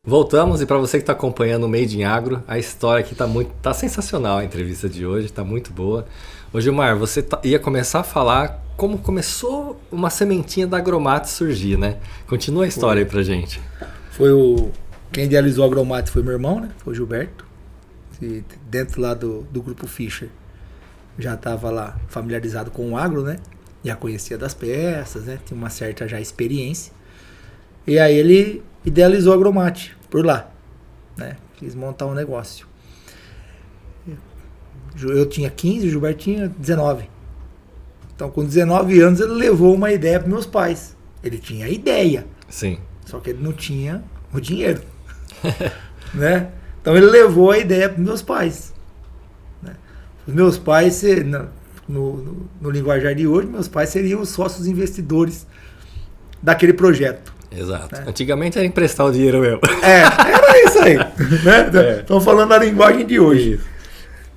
Voltamos e para você que está acompanhando o Made in Agro, a história aqui tá sensacional, a entrevista de hoje, tá muito boa. Ô Gilmar, você ia começar a falar como começou uma sementinha da Agromate surgir, né? Continua a história aí pra gente. Quem idealizou a Agromate foi meu irmão, né? Foi o Gilberto. E dentro lá do grupo Fischer, já estava lá familiarizado com o agro, né? Já conhecia das peças, né? Tinha uma certa já experiência. E aí ele idealizou a Agromate por lá, né? Quis montar um negócio. Eu tinha 15, o Gilberto tinha 19. Então, com 19 anos, ele levou uma ideia para meus pais. Ele tinha a ideia. Sim. Só que ele não tinha o dinheiro. Né? Então, ele levou a ideia para meus pais. Né? Os meus pais, no linguajar de hoje, meus pais seriam os sócios investidores daquele projeto. Exato. Né? Antigamente era emprestar o dinheiro mesmo. Era isso aí. Né? Estamos falando da linguagem de hoje.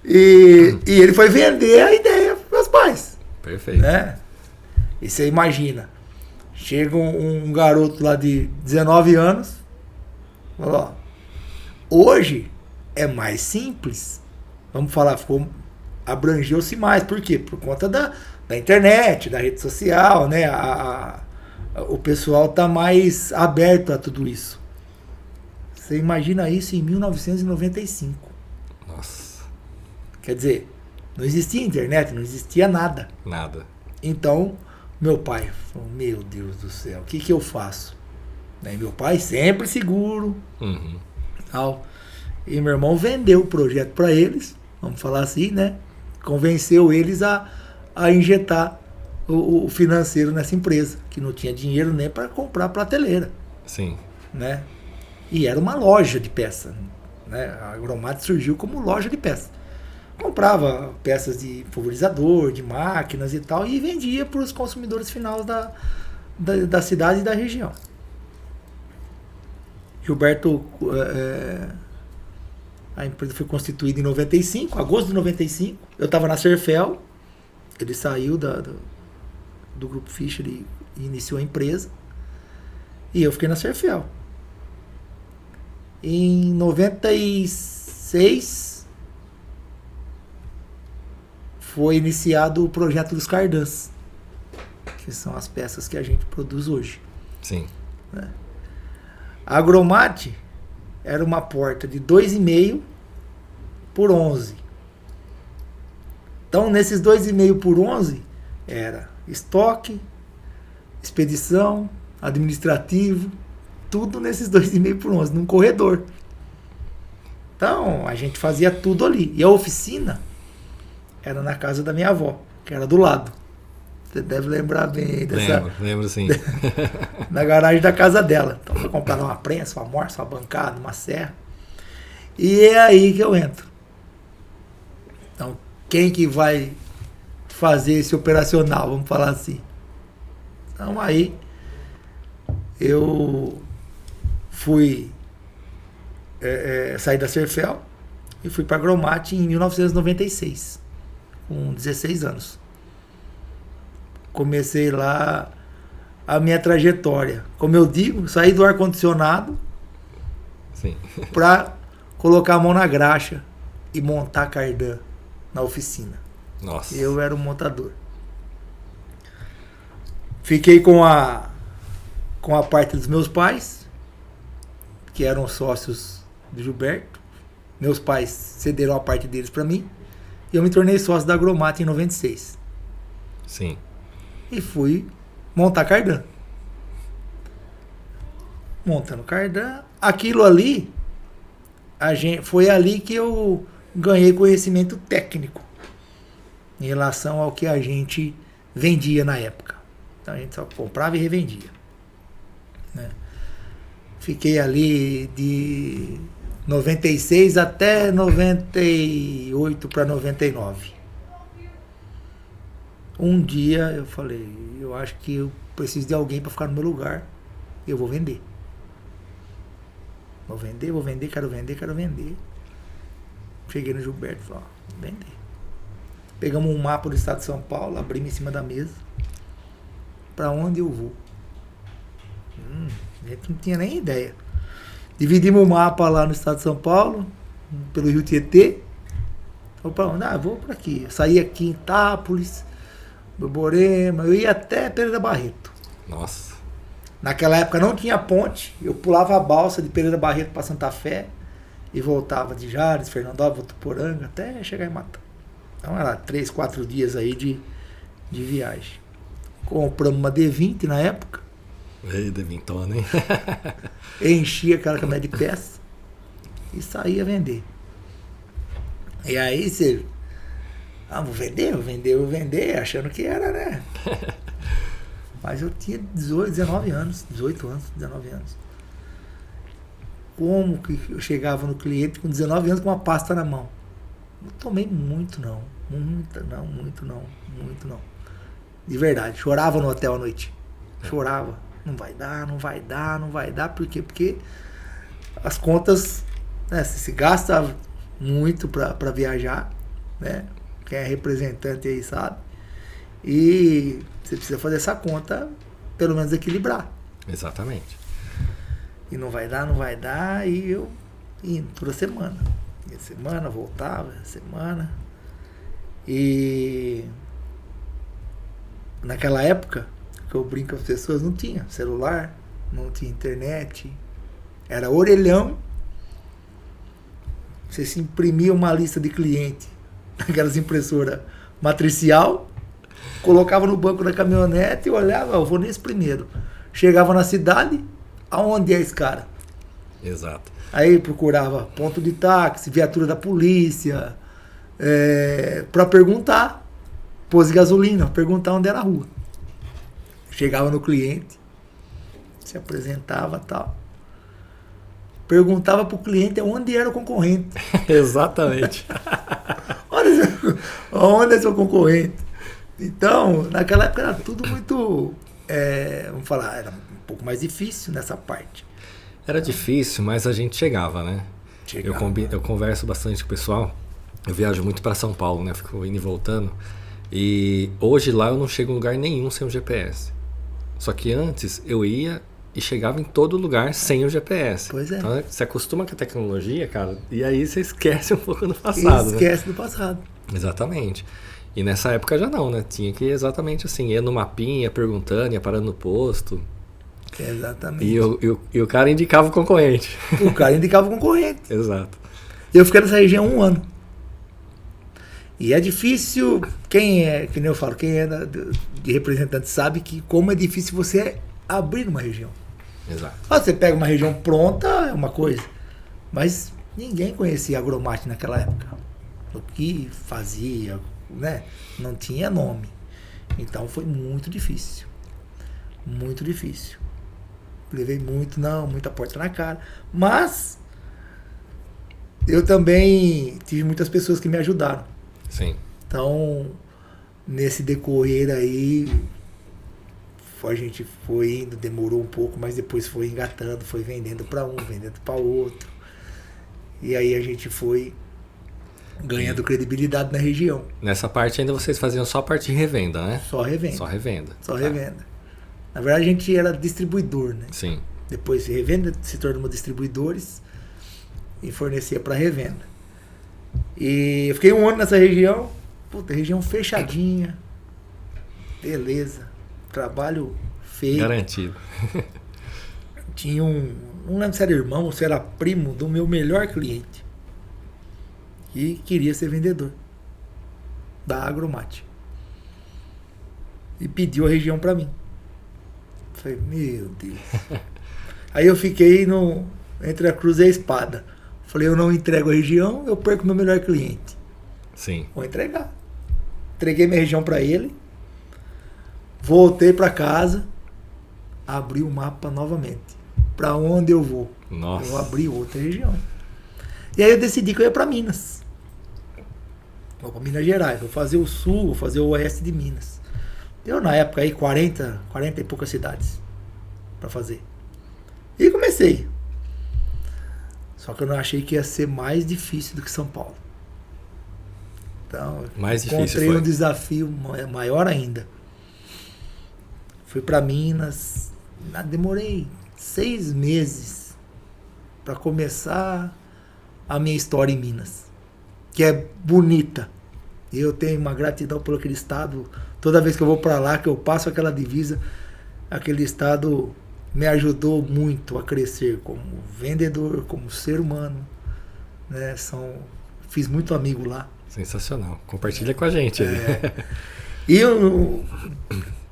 E ele foi vender a ideia para meus pais. Perfeito. Né? E você imagina, chega um garoto lá de 19 anos, fala, ó, hoje é mais simples, vamos falar, abrangeu-se mais, por quê? Por conta da internet, da rede social, né? O pessoal está mais aberto a tudo isso. Você imagina isso em 1995. Nossa. Quer dizer, não existia internet, não existia nada. Nada. Então, meu pai falou, meu Deus do céu, o que eu faço? E meu pai sempre seguro. Uhum. Tal. E meu irmão vendeu o projeto para eles, vamos falar assim, né? Convenceu eles a injetar o financeiro nessa empresa, que não tinha dinheiro nem para comprar prateleira. Sim. Né? E era uma loja de peça. Né? A Agromate surgiu como loja de peça. Comprava peças de pulverizador, de máquinas e tal, e vendia para os consumidores finais da cidade e da região. Gilberto, a empresa foi constituída em 95, agosto de 95. Eu estava na Serfel, ele saiu do grupo Fischer e iniciou a empresa, e eu fiquei na Serfel. Em 96 foi iniciado o projeto dos cardãs, que são as peças que a gente produz hoje. Sim. Né? A Agromate era uma porta de 2,5 por 11. Então, nesses 2,5 por 11, era estoque, expedição, administrativo, tudo nesses 2,5 por 11, num corredor. Então, a gente fazia tudo ali. E a oficina era na casa da minha avó, que era do lado. Você deve lembrar bem dessa... Lembro sim. Na garagem da casa dela. Então, eu comprava uma prensa, uma morsa, uma bancada, uma serra. E é aí que eu entro. Então, quem que vai fazer esse operacional, vamos falar assim? Então, aí, eu fui sair da Serfel e fui para a Agromate em 1996, com 16 anos. Comecei lá a minha trajetória. Como eu digo, saí do ar-condicionado para colocar a mão na graxa e montar cardan na oficina. Nossa. Eu era o montador. Fiquei com a parte dos meus pais, que eram sócios do Gilberto. Meus pais cederam a parte deles para mim. E eu me tornei sócio da Agromate em 96. Sim. E fui montar cardan. Montando cardan. Aquilo ali, foi ali que eu ganhei conhecimento técnico em relação ao que a gente vendia na época. Então a gente só comprava e revendia. Né? Fiquei ali de 96 até 98 para 99. Um dia eu falei, eu acho que eu preciso de alguém para ficar no meu lugar. Eu vou vender. Vou vender, quero vender. Cheguei no Gilberto e falei, ó, vender. Pegamos um mapa do estado de São Paulo, abrimos em cima da mesa. Para onde eu vou? A gente não tinha nem ideia. Dividimos o mapa lá no estado de São Paulo, pelo Rio Tietê. Então, pra onde? Ah, vou por aqui. Eu saía aqui em Itápolis, Borborema, eu ia até Pereira Barreto. Nossa. Naquela época não tinha ponte, eu pulava a balsa de Pereira Barreto para Santa Fé e voltava de Jales, Fernandópolis, Votuporanga, até chegar em Matão. Então era 3, 4 dias aí de viagem. Compramos uma D20 na época. Ei, Devintona, hein? Enchia aquela caminhonete de peça e saía vender. E aí você... Ah, vou vender, achando que era, né? Mas eu tinha 19 anos. Como que eu chegava no cliente com 19 anos com uma pasta na mão? Não tomei muito não. Muito não. De verdade, chorava no hotel à noite. Chorava. Não vai dar. Por quê? Porque as contas, né, se gasta muito para viajar, né? Quem é representante aí sabe. E você precisa fazer essa conta, pelo menos equilibrar. Exatamente. E não vai dar, e eu indo toda semana. Ia semana, voltava, semana. E naquela época, que eu brinco com as pessoas, não tinha celular, não tinha internet, era orelhão. Você se imprimia uma lista de cliente, aquelas impressoras matricial, colocava no banco da caminhonete e olhava, eu vou nesse primeiro. Chegava na cidade, aonde é esse cara? Exato. Aí procurava ponto de táxi, viatura da polícia, para perguntar, pôs de gasolina, perguntar onde era a rua. Chegava no cliente, se apresentava e tal. Perguntava pro cliente onde era o concorrente. Exatamente. Onde é seu concorrente? Então, naquela época era tudo muito, vamos falar, era um pouco mais difícil nessa parte. Era difícil, mas a gente chegava, né? Eu converso bastante com o pessoal. Eu viajo muito para São Paulo, né? Fico indo e voltando. E hoje lá eu não chego em lugar nenhum sem o GPS. Só que antes eu ia e chegava em todo lugar sem o GPS. Pois é. Então você acostuma com a tecnologia, cara, e aí você esquece um pouco do passado. Esquece do passado. Exatamente. E nessa época já não, né? Tinha que ir exatamente assim, ia no mapinha, ia perguntando, ia parando no posto. Exatamente. E o cara indicava o concorrente. O cara indicava o concorrente. Exato. Eu fiquei nessa região 1 ano. E é difícil, que nem eu falo, quem é de representante sabe que como é difícil você abrir uma região. Exato. Você pega uma região pronta, é uma coisa. Mas ninguém conhecia Agromate naquela época. O que fazia, né? Não tinha nome. Então foi muito difícil. Muito difícil. Levei muita porta na cara. Mas eu também tive muitas pessoas que me ajudaram. Sim. Então, nesse decorrer aí, a gente foi indo, demorou um pouco, mas depois foi engatando, foi vendendo para um, vendendo para outro. E aí a gente foi ganhando credibilidade na região. Nessa parte ainda vocês faziam só a parte de revenda, né? Só revenda. Tá. Revenda. Na verdade a gente era distribuidor, né? Sim. Depois revenda, se tornamos distribuidores e fornecia para revenda. E eu fiquei 1 ano nessa região, região fechadinha, beleza, trabalho feito. Garantido. Tinha não lembro se era irmão ou se era primo do meu melhor cliente, que queria ser vendedor da Agromate. E pediu a região para mim. Falei, meu Deus. Aí eu fiquei entre a cruz e a espada. Falei, eu não entrego a região, eu perco meu melhor cliente. Sim. Vou entregar. Entreguei minha região para ele. Voltei para casa. Abri o mapa novamente. Para onde eu vou? Nossa. Eu abri outra região. E aí eu decidi que eu ia para Minas. Vou para Minas Gerais. Vou fazer o sul, vou fazer o oeste de Minas. Deu na época aí 40 e poucas cidades para fazer. E comecei. Só que eu não achei que ia ser mais difícil do que São Paulo. Então, mais difícil encontrei foi um desafio maior ainda. Fui para Minas, demorei 6 meses para começar a minha história em Minas, que é bonita. Eu tenho uma gratidão por aquele estado. Toda vez que eu vou para lá, que eu passo aquela divisa, aquele estado me ajudou muito a crescer como vendedor, como ser humano, né? Fiz muito amigo lá. Sensacional. Compartilha com a gente aí. E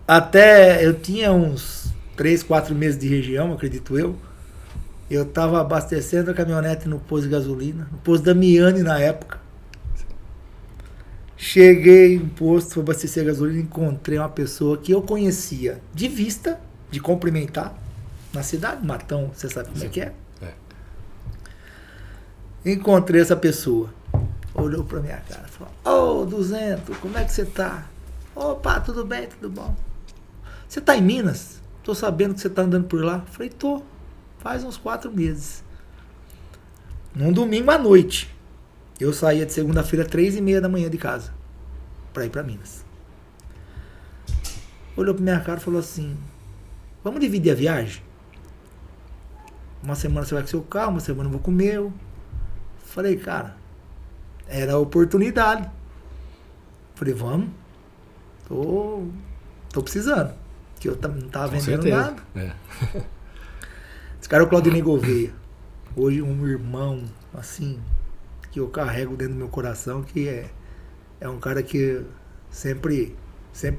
até eu tinha uns 3, 4 meses de região, acredito eu. Eu estava abastecendo a caminhonete no posto de gasolina, no posto Damiani na época. Cheguei no posto, fui abastecer a gasolina, encontrei uma pessoa que eu conhecia de vista, de cumprimentar, na cidade, Matão, você sabe como é que é? Encontrei essa pessoa. Olhou pra minha cara e falou: Ô, 200, como é que você tá? Opa, tudo bem, tudo bom. Você tá em Minas? Tô sabendo que você tá andando por lá. Falei: tô, faz uns 4 meses. Num domingo à noite. Eu saía de segunda-feira, 3h30 da manhã de casa, pra ir pra Minas. Olhou pra minha cara e falou assim: vamos dividir a viagem? Uma semana você vai com seu carro, uma semana eu vou com o meu. Falei: cara, era a oportunidade. Falei: vamos. Tô precisando. Que eu não tava Com vendendo certeza. nada. Esse cara é o Claudinei Gouveia. Hoje um irmão, assim, que eu carrego dentro do meu coração, que é um cara que sempre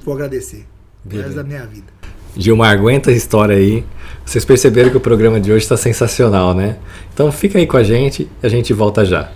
vou agradecer. O resto da minha vida. Gilmar, aguenta a história aí. Vocês perceberam que o programa de hoje está sensacional, né? Então fica aí com a gente e a gente volta já.